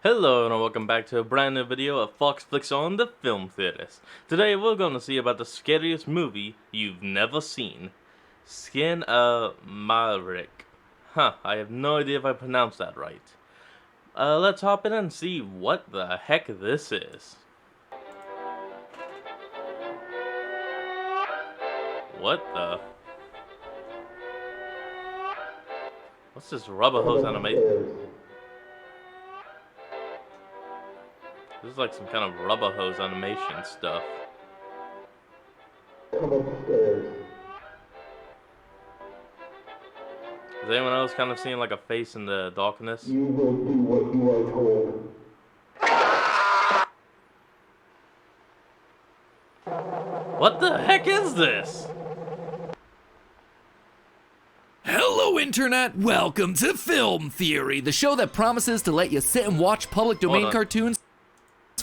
Hello and welcome back to a brand new video of Fox Flicks on the Film Theaters. Today we're going to see about the scariest movie you've never seen. Skinamarink. I have no idea if I pronounced that right. Let's hop in and see what the heck this is. What the? What's this rubber hose animation? This is like some kind of rubber hose animation stuff. Come upstairs. Is anyone else kind of seeing like a face in the darkness? You will do what you are told. What the heck is this? Hello, Internet! Welcome to Film Theory, the show that promises to let you sit and watch public domain cartoons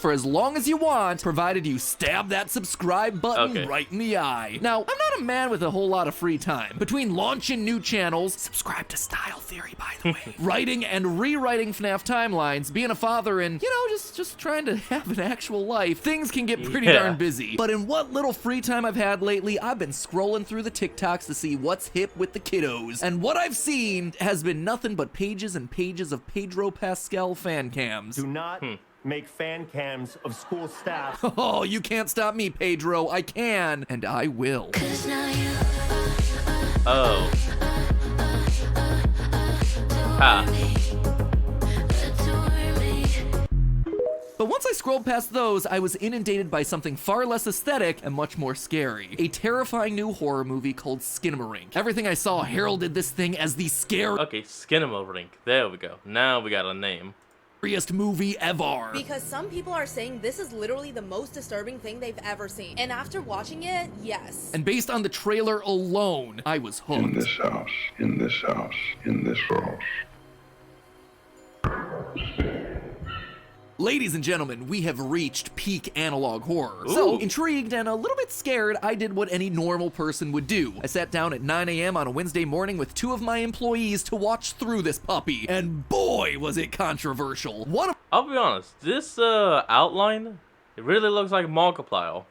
for as long as you want, provided you stab that subscribe button right in the eye. Now, I'm not a man with a whole lot of free time. Between launching new channels, subscribe to Style Theory, by the way, writing and rewriting FNAF timelines, being a father, and, you know, just trying to have an actual life, things can get pretty darn busy. But in what little free time I've had lately, I've been scrolling through the TikToks to see what's hip with the kiddos. And what I've seen has been nothing but pages and pages of Pedro Pascal fan cams. Do not make fan cams of school staff. Oh, you can't stop me, Pedro. I can, and I will. Oh. But once I scrolled past those, I was inundated by something far less aesthetic and much more scary. A terrifying new horror movie called Skinamarink. Everything I saw heralded this thing as the scariest Okay, Skinamarink. There we go. Now we got a name. movie ever. Because some people are saying this is literally the most disturbing thing they've ever seen. And after watching it, yes. And based on the trailer alone, I was hooked. In this house, in this house, in this house. Ladies and gentlemen, we have reached peak analog horror. So, intrigued and a little bit scared, I did what any normal person would do. I sat down at 9 a.m. on a Wednesday morning with two of my employees to watch through this puppy. And boy, was it controversial. I'll be honest, this outline, it really looks like Markiplier.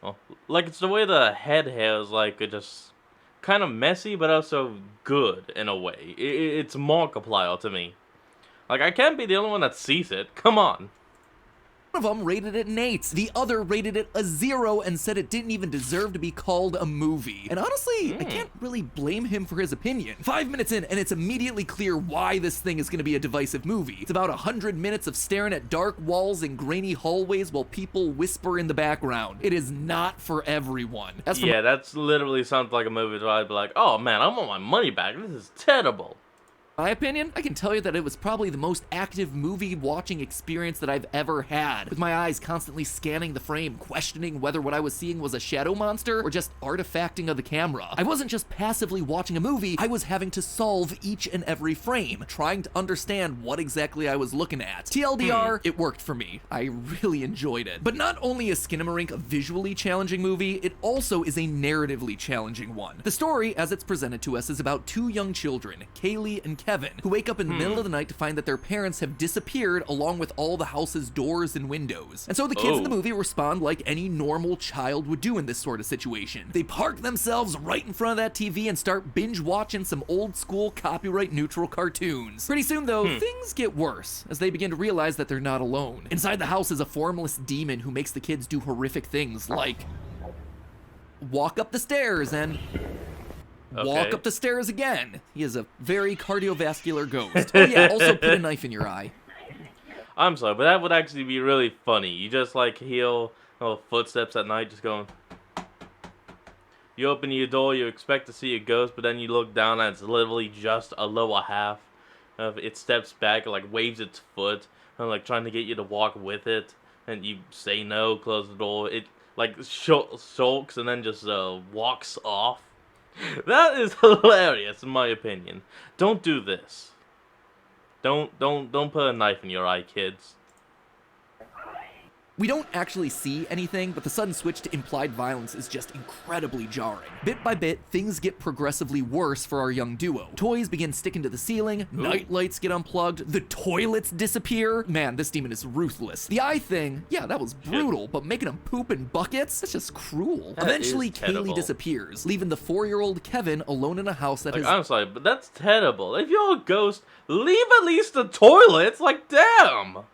Well, like it's the way the head hair is like just kind of messy, but also good in a way. It's Markiplier to me. Like, I can't be the only one that sees it. Come on. One of them rated it an 8. The other rated it a 0 and said it didn't even deserve to be called a movie. And honestly, I can't really blame him for his opinion. 5 minutes in, and it's immediately clear why this thing is going to be a divisive movie. It's about 100 minutes of staring at dark walls and grainy hallways while people whisper in the background. It is not for everyone. Yeah, that's literally sounds like a movie where I'd be like, oh man, I want my money back. This is terrible. My opinion, I can tell you that it was probably the most active movie watching experience that I've ever had, with my eyes constantly scanning the frame, questioning whether what I was seeing was a shadow monster or just artifacting of the camera. I wasn't just passively watching a movie, I was having to solve each and every frame, trying to understand what exactly I was looking at. TLDR, it worked for me. I really enjoyed it. But not only is Skinamarink a visually challenging movie, it also is a narratively challenging one. The story, as it's presented to us, is about two young children, Kaylee and Kevin, who wake up in the middle of the night to find that their parents have disappeared along with all the house's doors and windows. And so the kids in the movie respond like any normal child would do in this sort of situation. They park themselves right in front of that TV and start binge watching some old school copyright neutral cartoons. Pretty soon though, things get worse as they begin to realize that they're not alone. Inside the house is a formless demon who makes the kids do horrific things like walk up the stairs and walk up the stairs again. He is a very cardiovascular ghost. Oh yeah, also put a knife in your eye. I'm sorry, but that would actually be really funny. You just like hear footsteps at night just going. You open your door, you expect to see a ghost, but then you look down and it's literally just a lower half. It steps back, like waves its foot, and like trying to get you to walk with it. And you say no, close the door. It like sulks and then just walks off. That is hilarious, in my opinion. Don't do this. Don't put a knife in your eye, kids. We don't actually see anything, but the sudden switch to implied violence is just incredibly jarring. Bit by bit, things get progressively worse for our young duo. Toys begin sticking to the ceiling, night lights get unplugged, the toilets disappear. Man, this demon is ruthless. The eye thing, yeah, that was brutal, but making him poop in buckets? That's just cruel. That Eventually, is terrible. Kaylee disappears, leaving the 4-year-old Kevin alone in a house that Like, has... I'm sorry, but that's terrible. If you're a ghost, leave at least the toilets. Like, damn.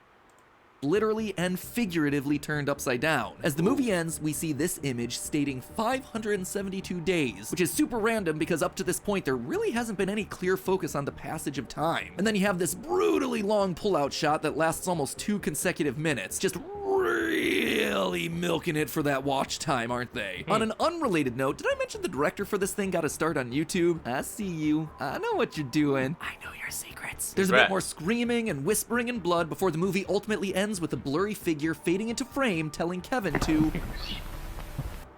literally and figuratively turned upside down. As the movie ends, we see this image stating 572 days, which is super random because up to this point there really hasn't been any clear focus on the passage of time. And then you have this brutally long pull-out shot that lasts almost 2 consecutive minutes, just really milking it for that watch time, aren't they? On an unrelated note, did I mention the director for this thing got a start on YouTube? I see you. I know what you're doing. I know your secrets. There's a bit more screaming and whispering and blood before the movie ultimately ends with a blurry figure fading into frame telling Kevin to...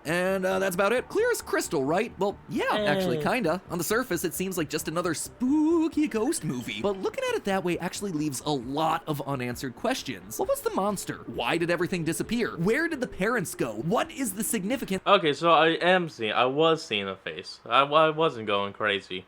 And that's about it. Clear as crystal, right? Well, yeah, actually, kinda. On the surface, it seems like just another spooky ghost movie. But looking at it that way actually leaves a lot of unanswered questions. What was the monster? Why did everything disappear? Where did the parents go? What is the significance Okay, so I was seeing a face. I wasn't going crazy.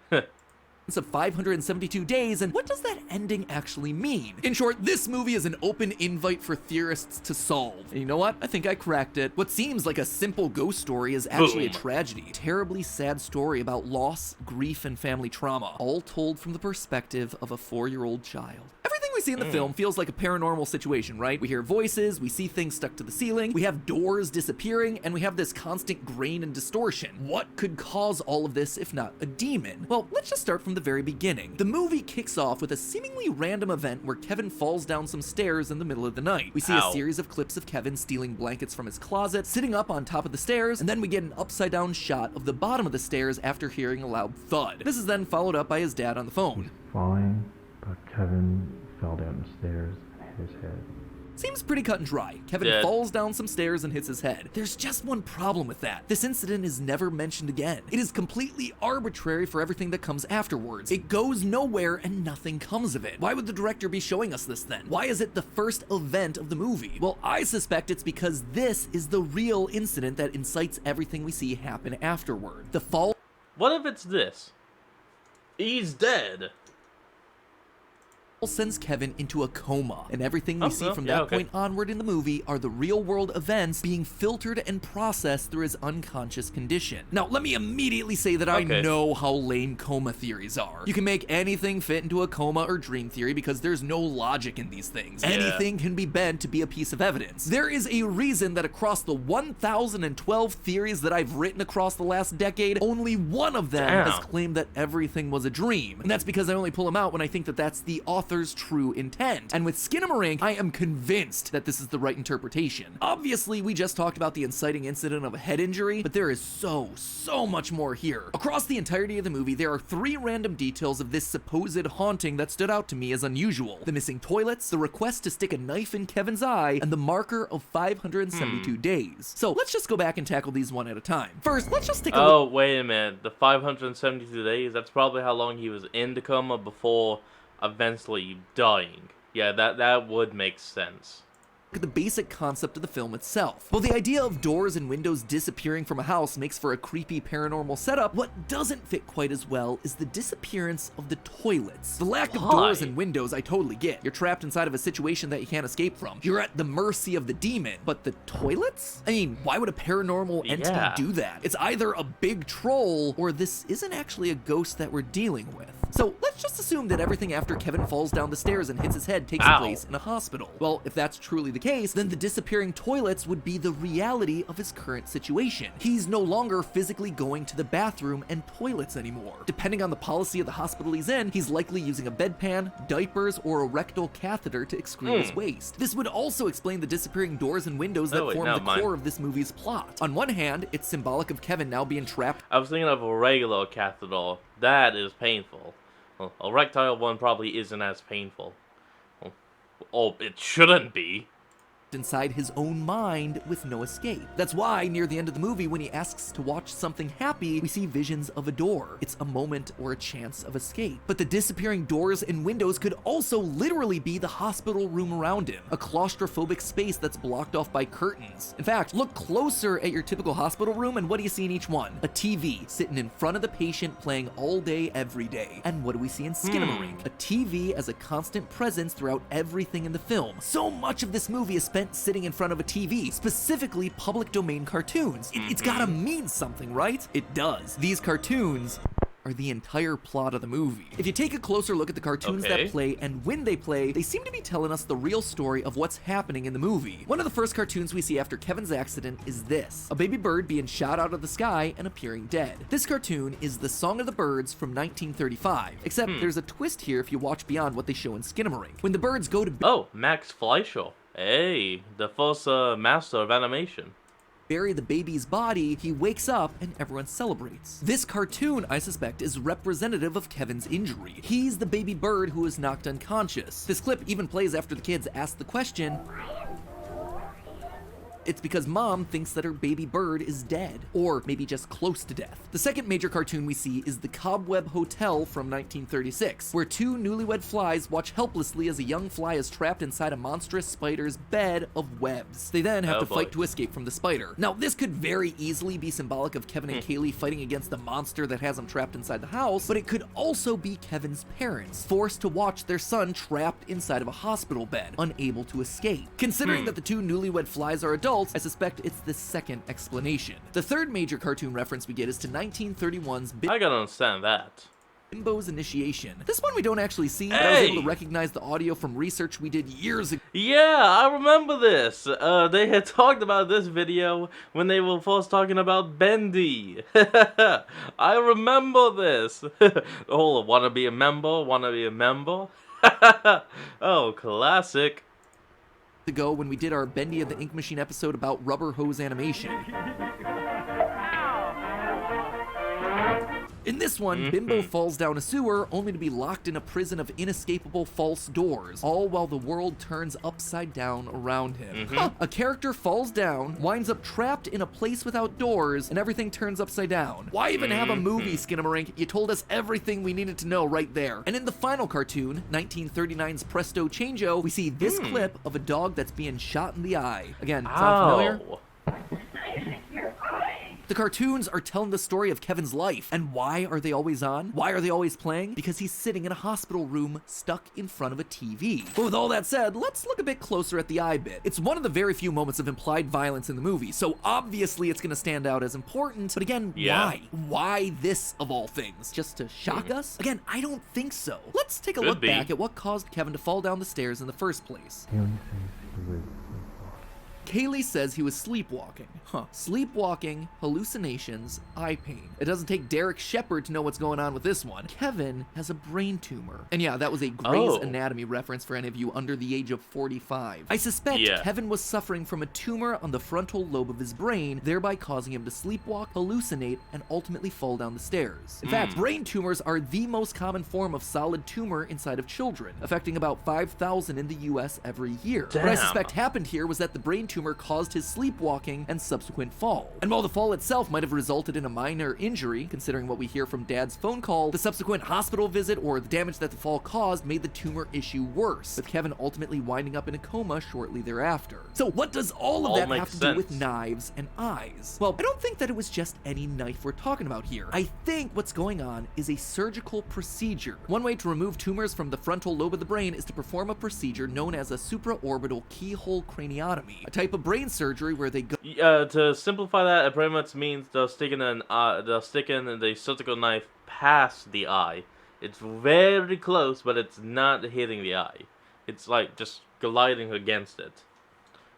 of 572 days, and what does that ending actually mean? In short, this movie is an open invite for theorists to solve. And you know what? I think I cracked it. What seems like a simple ghost story is actually a tragedy. Terribly sad story about loss, grief, and family trauma, all told from the perspective of a 4-year-old child. Everything we see in the film feels like a paranormal situation, right? We hear voices, we see things stuck to the ceiling, we have doors disappearing, and we have this constant grain and distortion. What could cause all of this if not a demon? Well, let's just start from the very beginning. The movie kicks off with a seemingly random event where Kevin falls down some stairs in the middle of the night. We see a series of clips of Kevin stealing blankets from his closet, sitting up on top of the stairs, and then we get an upside down shot of the bottom of the stairs after hearing a loud thud. This is then followed up by his dad on the phone. Falling, but Kevin fell down the stairs and hit his head. Seems pretty cut and dry. Kevin falls down some stairs and hits his head. There's just one problem with that. This incident is never mentioned again. It is completely arbitrary for everything that comes afterwards. It goes nowhere and nothing comes of it. Why would the director be showing us this then? Why is it the first event of the movie? Well, I suspect it's because this is the real incident that incites everything we see happen afterward. The fall... What if it's this? He's dead. Sends Kevin into a coma, and everything we see from that point onward in the movie are the real-world events being filtered and processed through his unconscious condition. Now, let me immediately say that I know how lame coma theories are. You can make anything fit into a coma or dream theory because there's no logic in these things. Anything can be bent to be a piece of evidence. There is a reason that across the 1,012 theories that I've written across the last decade, only one of them has claimed that everything was a dream. And that's because I only pull them out when I think that that's the author's true intent. And with Skinamarink, I am convinced that this is the right interpretation. Obviously, we just talked about the inciting incident of a head injury, but there is so much more here. Across the entirety of the movie, there are 3 random details of this supposed haunting that stood out to me as unusual. The missing toilets, the request to stick a knife in Kevin's eye, and the marker of 572 days. So let's just go back and tackle these one at a time. First, let's just take a look. Oh, wait a minute. The 572 days, that's probably how long he was in the coma before eventually dying. Yeah, that would make sense. At the basic concept of the film itself. While the idea of doors and windows disappearing from a house makes for a creepy paranormal setup, what doesn't fit quite as well is the disappearance of the toilets. The lack of doors and windows I totally get. You're trapped inside of a situation that you can't escape from. You're at the mercy of the demon. But the toilets? I mean, why would a paranormal entity do that? It's either a big troll or this isn't actually a ghost that we're dealing with. So let's just assume that everything after Kevin falls down the stairs and hits his head takes place in a hospital. Well, if that's truly the case, then the disappearing toilets would be the reality of his current situation. He's no longer physically going to the bathroom and toilets anymore. Depending on the policy of the hospital he's in, he's likely using a bedpan, diapers, or a rectal catheter to excrete his waste. This would also explain the disappearing doors and windows that form the core of this movie's plot. On one hand, it's symbolic of Kevin now being trapped. I was thinking of a regular catheter. That is painful. Well, a rectile one probably isn't as painful. Well, oh, it shouldn't be. inside his own mind with no escape. That's why near the end of the movie, when he asks to watch something happy, we see visions of a door. It's a moment or a chance of escape. But the disappearing doors and windows could also literally be the hospital room around him, a claustrophobic space that's blocked off by curtains. In fact, look closer at your typical hospital room, and what do you see in each one? A TV sitting in front of the patient playing all day, every day. And what do we see in Skinamarink? A TV as a constant presence throughout everything in the film. So much of this movie is spent sitting in front of a TV, specifically public domain cartoons. It's gotta mean something, right? It does. These cartoons are the entire plot of the movie. If you take a closer look at the cartoons that play and when they play, they seem to be telling us the real story of what's happening in the movie. One of the first cartoons we see after Kevin's accident is this: a baby bird being shot out of the sky and appearing dead. This cartoon is The Song of the Birds from 1935, except there's a twist here if you watch beyond what they show in Skinamarink. When the birds go to Oh, Max Fleischer. Hey, the first master of animation. bury the baby's body, he wakes up and everyone celebrates. This cartoon, I suspect, is representative of Kevin's injury. He's the baby bird who is knocked unconscious. This clip even plays after the kids ask the question. It's because mom thinks that her baby bird is dead, or maybe just close to death. The second major cartoon we see is The Cobweb Hotel from 1936, where two newlywed flies watch helplessly as a young fly is trapped inside a monstrous spider's bed of webs. They then have to fight to escape from the spider. Now, this could very easily be symbolic of Kevin and Kaylee fighting against the monster that has them trapped inside the house, but it could also be Kevin's parents, forced to watch their son trapped inside of a hospital bed, unable to escape. Considering that the two newlywed flies are adults, I suspect it's the second explanation. The third major cartoon reference we get is to 1931's I gotta understand that. Bimbo's Initiation. This one we don't actually see, but I was able to recognize the audio from research we did years ago. Yeah, I remember this. They had talked about this video when they were first talking about Bendy. I remember this. Oh, wanna be a member? Wanna be a member? Oh, classic. Ago when we did our Bendy of the Ink Machine episode about rubber hose animation. In this one, Bimbo falls down a sewer only to be locked in a prison of inescapable false doors, all while the world turns upside down around him. A character falls down, winds up trapped in a place without doors, and everything turns upside down. Why even have a movie, Skinamarink? You told us everything we needed to know right there. And in the final cartoon, 1939's Presto Changeo, we see this clip of a dog that's being shot in the eye. Again, sound familiar? The cartoons are telling the story of Kevin's life. And why are they always on? Why are they always playing? Because he's sitting in a hospital room stuck in front of a TV. But with all that said, let's look a bit closer at the eye bit. It's one of the very few moments of implied violence in the movie, so obviously it's gonna stand out as important, but again, why? Why this of all things? Just to shock us? Again, I don't think so. Let's take a look back at what caused Kevin to fall down the stairs in the first place. Kaylee says he was sleepwalking. Sleepwalking, hallucinations, eye pain. It doesn't take Derek Shepard to know what's going on with this one. Kevin has a brain tumor. And yeah, that was a Grey's Anatomy reference for any of you under the age of 45. I suspect Kevin was suffering from a tumor on the frontal lobe of his brain, thereby causing him to sleepwalk, hallucinate, and ultimately fall down the stairs. In fact, brain tumors are the most common form of solid tumor inside of children, affecting about 5,000 in the US every year. What I suspect happened here was that the brain tumor caused his sleepwalking and subsequent fall. And while the fall itself might have resulted in a minor injury, considering what we hear from Dad's phone call, the subsequent hospital visit or the damage that the fall caused made the tumor issue worse, with Kevin ultimately winding up in a coma shortly thereafter. So what does all of that have to do with knives and eyes? Well, I don't think that it was just any knife we're talking about here. I think what's going on is a surgical procedure. One way to remove tumors from the frontal lobe of the brain is to perform a procedure known as a supraorbital keyhole craniotomy, a type of brain surgery where they go. To simplify that, it pretty much means they'll stick in the surgical knife past the eye. It's very close, but it's not hitting the eye. It's like just gliding against it.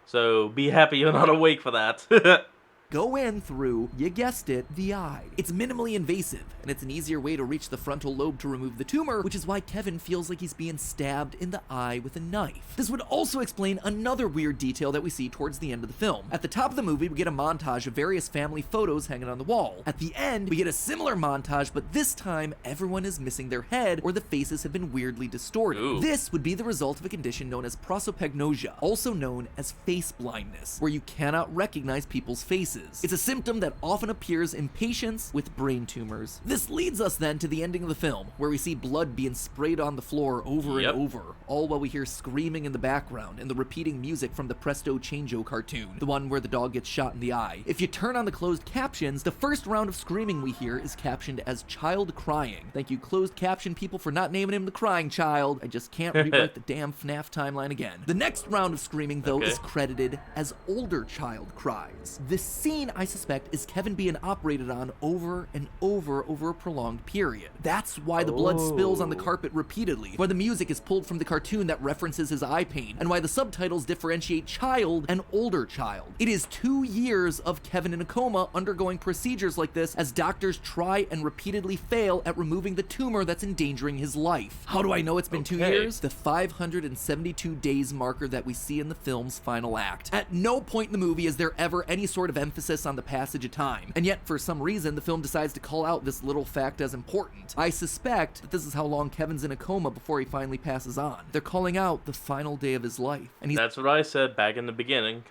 So be happy you're not awake for that. go in through, you guessed it, the eye. It's minimally invasive, and it's an easier way to reach the frontal lobe to remove the tumor, which is why Kevin feels like he's being stabbed in the eye with a knife. This would also explain another weird detail that we see towards the end of the film. At the top of the movie, we get a montage of various family photos hanging on the wall. At the end, we get a similar montage, but this time, everyone is missing their head, or the faces have been weirdly distorted. Ooh. This would be the result of a condition known as prosopagnosia, also known as face blindness, where you cannot recognize people's faces. It's a symptom that often appears in patients with brain tumors. This leads us then to the ending of the film, where we see blood being sprayed on the floor over Yep. and over, all while we hear screaming in the background and the repeating music from the Presto Chango cartoon, the one where the dog gets shot in the eye. If you turn on the closed captions, the first round of screaming we hear is captioned as child crying. Thank you, closed caption people, for not naming him the crying child. I just can't rewrite the damn FNAF timeline again. The next round of screaming, though, is credited as older child cries. This scene, I suspect, is Kevin being operated on over and over a prolonged period. That's why the blood spills on the carpet repeatedly, why the music is pulled from the cartoon that references his eye pain, and why the subtitles differentiate child and older child. It is 2 years of Kevin in a coma undergoing procedures like this as doctors try and repeatedly fail at removing the tumor that's endangering his life. How do I know it's been 2 years? The 572 days marker that we see in the film's final act. At no point in the movie is there ever any sort of emphasis on the passage of time, and yet for some reason the film decides to call out this little fact as important. I suspect that this is how long Kevin's in a coma before he finally passes on. They're calling out the final day of his life, and he's That's what I said back in the beginning.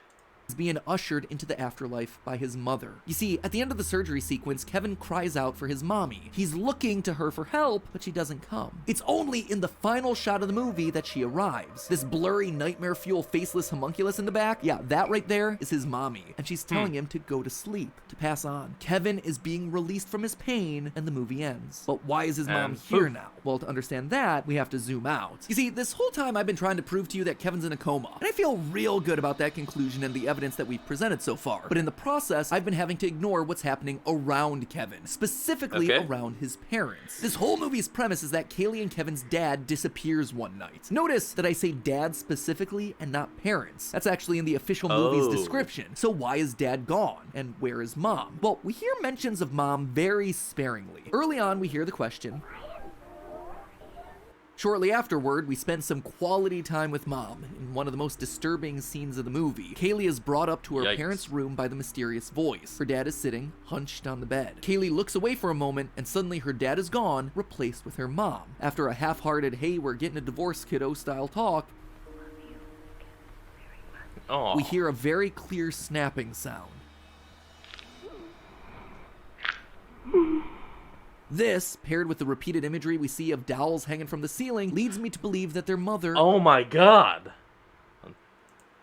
being ushered into the afterlife by his mother. You see, at the end of the surgery sequence, Kevin cries out for his mommy. He's looking to her for help, but she doesn't come. It's only in the final shot of the movie that she arrives. This blurry nightmare fuel faceless homunculus in the back, yeah, that right there is his mommy, and she's telling him to go to sleep, to pass on. Kevin is being released from his pain, and the movie ends. But why is his mom here now? Well, to understand that, we have to zoom out. You see, this whole time I've been trying to prove to you that Kevin's in a coma, and I feel real good about that conclusion and the evidence that we've presented so far. But in the process, I've been having to ignore what's happening around Kevin, specifically around his parents. This whole movie's premise is that Kaylee and Kevin's dad disappears one night. Notice that I say dad specifically and not parents. That's actually in the official movie's description. So why is dad gone? And where is mom? Well, we hear mentions of mom very sparingly. Early on, we hear the question. Shortly afterward, we spend some quality time with mom in one of the most disturbing scenes of the movie. Kaylee is brought up to her parents' room by the mysterious voice. Her dad is sitting, hunched on the bed. Kaylee looks away for a moment, and suddenly her dad is gone, replaced with her mom. After a half-hearted, hey, we're getting a divorce, kiddo style talk, we hear a very clear snapping sound. This, paired with the repeated imagery we see of dowels hanging from the ceiling, leads me to believe that their mother, oh my god,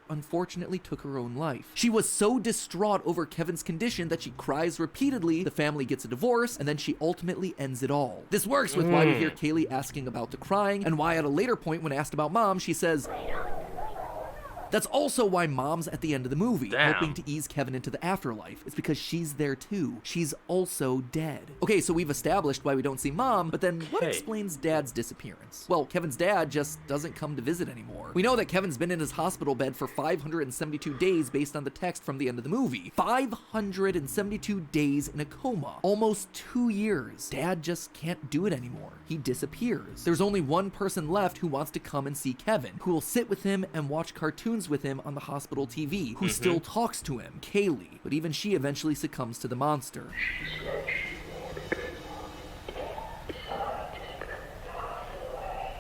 unfortunately took her own life. She was so distraught over Kevin's condition that she cries repeatedly, the family gets a divorce, and then she ultimately ends it all. This works with why we hear Kaylee asking about the crying, and why at a later point when asked about mom, she says, that's also why mom's at the end of the movie, hoping to ease Kevin into the afterlife. It's because she's there too. She's also dead. Okay, so we've established why we don't see mom, but then what explains dad's disappearance? Well, Kevin's dad just doesn't come to visit anymore. We know that Kevin's been in his hospital bed for 572 days based on the text from the end of the movie. 572 days in a coma. Almost 2 years. Dad just can't do it anymore. He disappears. There's only one person left who wants to come and see Kevin, who will sit with him and watch cartoons with him on the hospital TV, who still talks to him, Kaylee, but even she eventually succumbs to the monster.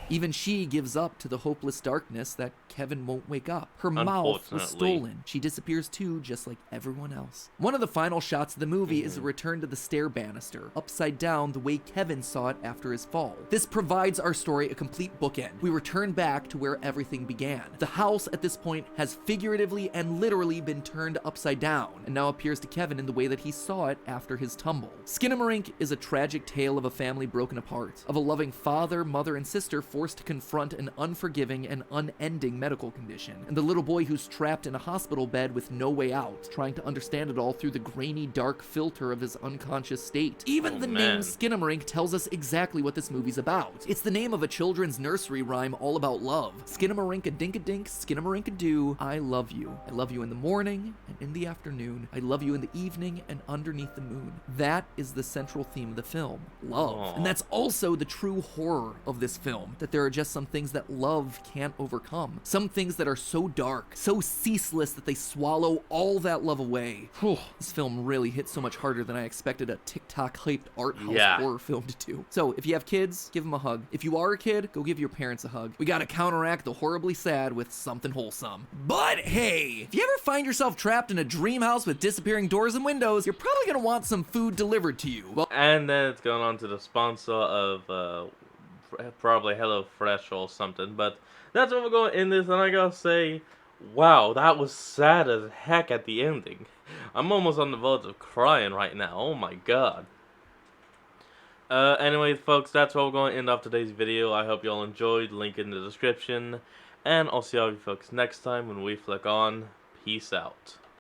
Even she gives up to the hopeless darkness that Kevin won't wake up. Her mouth was stolen. She disappears too, just like everyone else. One of the final shots of the movie is a return to the stair banister, upside down the way Kevin saw it after his fall. This provides our story a complete bookend. We return back to where everything began. The house at this point has figuratively and literally been turned upside down, and now appears to Kevin in the way that he saw it after his tumble. Skinamarink is a tragic tale of a family broken apart, of a loving father, mother, and sister forced to confront an unforgiving and unending medical condition, and the little boy who's trapped in a hospital bed with no way out, trying to understand it all through the grainy, dark filter of his unconscious state. Even the name Skinamarink tells us exactly what this movie's about. It's the name of a children's nursery rhyme all about love. Skinamarink-a-dink-a-dink, Skinamarink-a-doo, I love you. I love you in the morning and in the afternoon. I love you in the evening and underneath the moon. That is the central theme of the film, love. Aww. And that's also the true horror of this film, that there are just some things that love can't overcome. Some things that are so dark, so ceaseless that they swallow all that love away. Whew, this film really hit so much harder than I expected a TikTok-hyped art house horror film to do. So if you have kids, give them a hug. If you are a kid, go give your parents a hug. We gotta counteract the horribly sad with something wholesome. But hey, if you ever find yourself trapped in a dream house with disappearing doors and windows, you're probably gonna want some food delivered to you. Well, And then it's going on to the sponsor of probably HelloFresh or something. But that's what we're going to end this. And I gotta say, wow, that was sad as heck at the ending. I'm almost on the verge of crying right now. Oh my god. Anyway, folks, that's what we're going to end off today's video. I hope you all enjoyed. Link in the description. And I'll see all you folks next time when we flick on. Peace out.